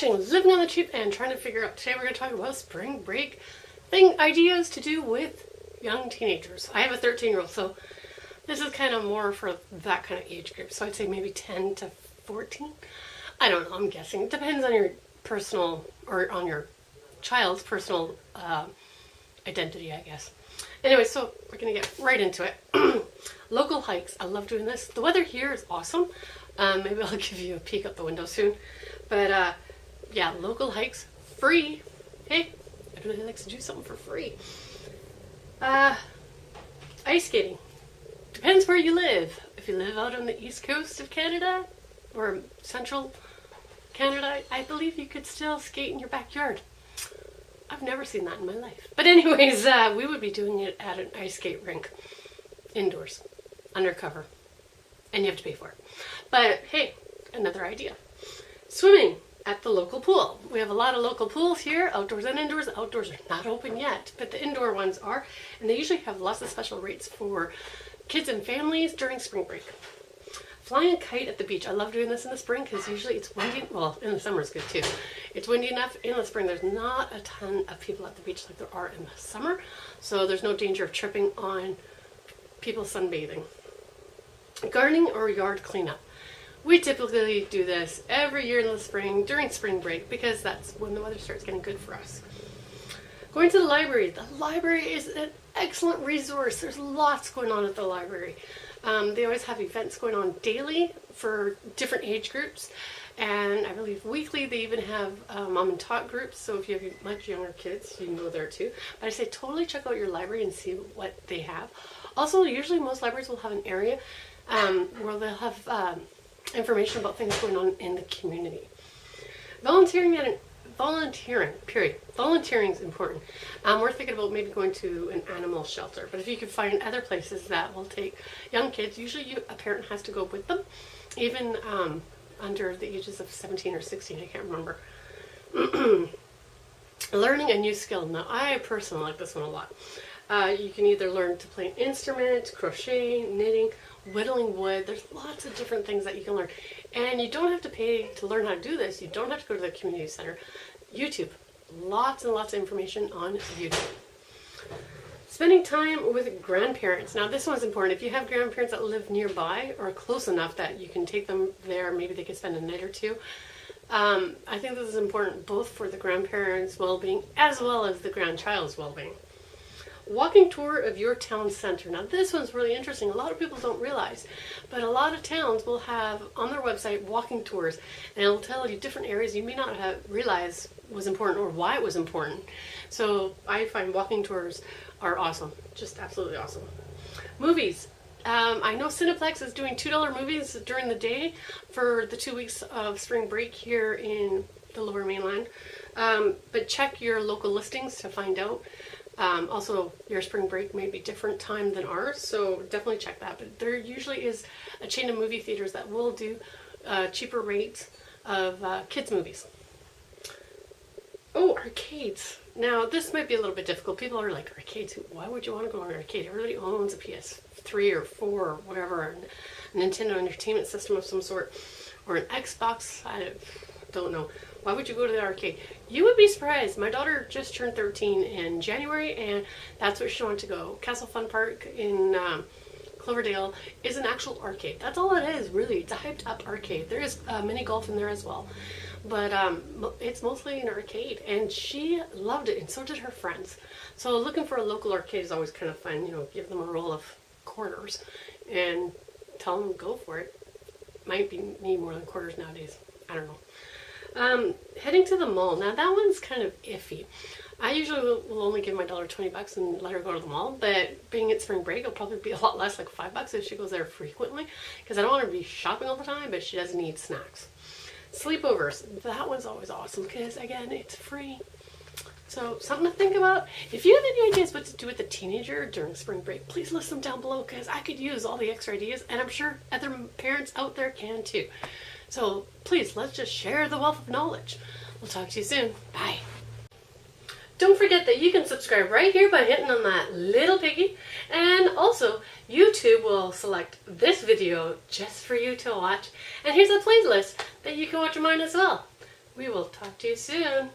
watching Living on the Cheap and trying to figure out. Today we're going to talk about spring break ideas to do with young teenagers. I have a 13-year-old, so this is kind of more for that kind of age group. So I'd say maybe 10 to 14. I don't know, I'm guessing. It depends on your personal, or on your child's personal identity, I guess. Anyway, so we're going to get right into it. Local hikes. I love doing this. The weather here is awesome. Maybe I'll give you a peek out the window soon. But yeah, local hikes, free. Hey, everybody likes to do something for free. Ice skating. Depends where you live. If you live out on the east coast of Canada or central Canada, I believe you could still skate in your backyard. I've never seen that in my life. But anyways, we would be doing it at an ice skate rink. Indoors. Undercover. And you have to pay for it. But hey, another idea. Swimming at the local pool. We have a lot of local pools here, outdoors and indoors. The outdoors are not open yet, but the indoor ones are. And they usually have lots of special rates for kids and families during spring break. Flying a kite at the beach. I love doing this in the spring because usually it's windy. Well, in the summer it's good too. It's windy enough. In the spring there's not a ton of people at the beach like there are in the summer. So there's no danger of tripping on people sunbathing. Gardening or yard cleanup. We typically do this every year in the spring during spring break because that's when the weather starts getting good for us. Going to the library. The library is an excellent resource. There's lots going on at the library. They always have events going on daily for different age groups, and I believe weekly they even have mom and tot groups, so if you have much younger kids you can go there too. But I say totally check out your library and see what they have. Also, usually most libraries will have an area where they'll have information about things going on in the community. Volunteering, period. Volunteering is important. We're thinking about maybe going to an animal shelter, but if you can find other places that will take young kids, usually a parent has to go with them, even under the ages of 17 or 16, I can't remember. Learning a new skill. Now, I personally like this one a lot. You can either learn to play an instrument, crochet, knitting, whittling wood. There's lots of different things that you can learn. And you don't have to pay to learn how to do this. You don't have to go to the community center. YouTube. Lots and lots of information on YouTube. Spending time with grandparents. Now this one's important. If you have grandparents that live nearby or close enough that you can take them there, maybe they can spend a night or two. I think this is important both for the grandparents' well-being as well as the grandchild's well-being. Walking tour of your town center. Now this one's really interesting. A lot of people don't realize, but a lot of towns will have on their website walking tours, and it'll tell you different areas you may not have realized was important or why it was important. So I find walking tours are awesome, just absolutely awesome. Movies. I know Cineplex is doing $2 movies during the day for the 2 weeks of spring break here in the Lower Mainland, but check your local listings to find out. Also, your spring break may be different time than ours, so definitely check that. But there usually is a chain of movie theaters that will do cheaper rates of kids' movies. Oh, arcades. Now, this might be a little bit difficult. People are like, arcades? Why would you want to go to an arcade? Everybody owns a PS3 or 4 or whatever, a Nintendo Entertainment System of some sort, or an Xbox. I don't know. Why would you go to the arcade? You would be surprised. My daughter just turned 13 in January, and that's where she wanted to go. Castle Fun Park in Cloverdale is an actual arcade. That's all it is, really. It's a hyped up arcade. There is mini golf in there as well. But it's mostly an arcade, and she loved it, and so did her friends. So looking for a local arcade is always kind of fun. You know, give them a roll of quarters and tell them go for it. Might be need more than quarters nowadays. I don't know. Heading to the mall. Now that one's kind of iffy. I usually will only give my daughter $20 and let her go to the mall, but being at spring break, it'll probably be a lot less, like $5 if she goes there frequently, because I don't want her to be shopping all the time, but she does need snacks. Sleepovers. That one's always awesome because, again, it's free. So something to think about. If you have any ideas what to do with a teenager during spring break, please list them down below because I could use all the extra ideas, and I'm sure other parents out there can too. So please, let's just share the wealth of knowledge. We'll talk to you soon. Bye. Don't forget that you can subscribe right here by hitting on that little piggy. And also, YouTube will select this video just for you to watch. And here's a playlist that you can watch of mine as well. We will talk to you soon.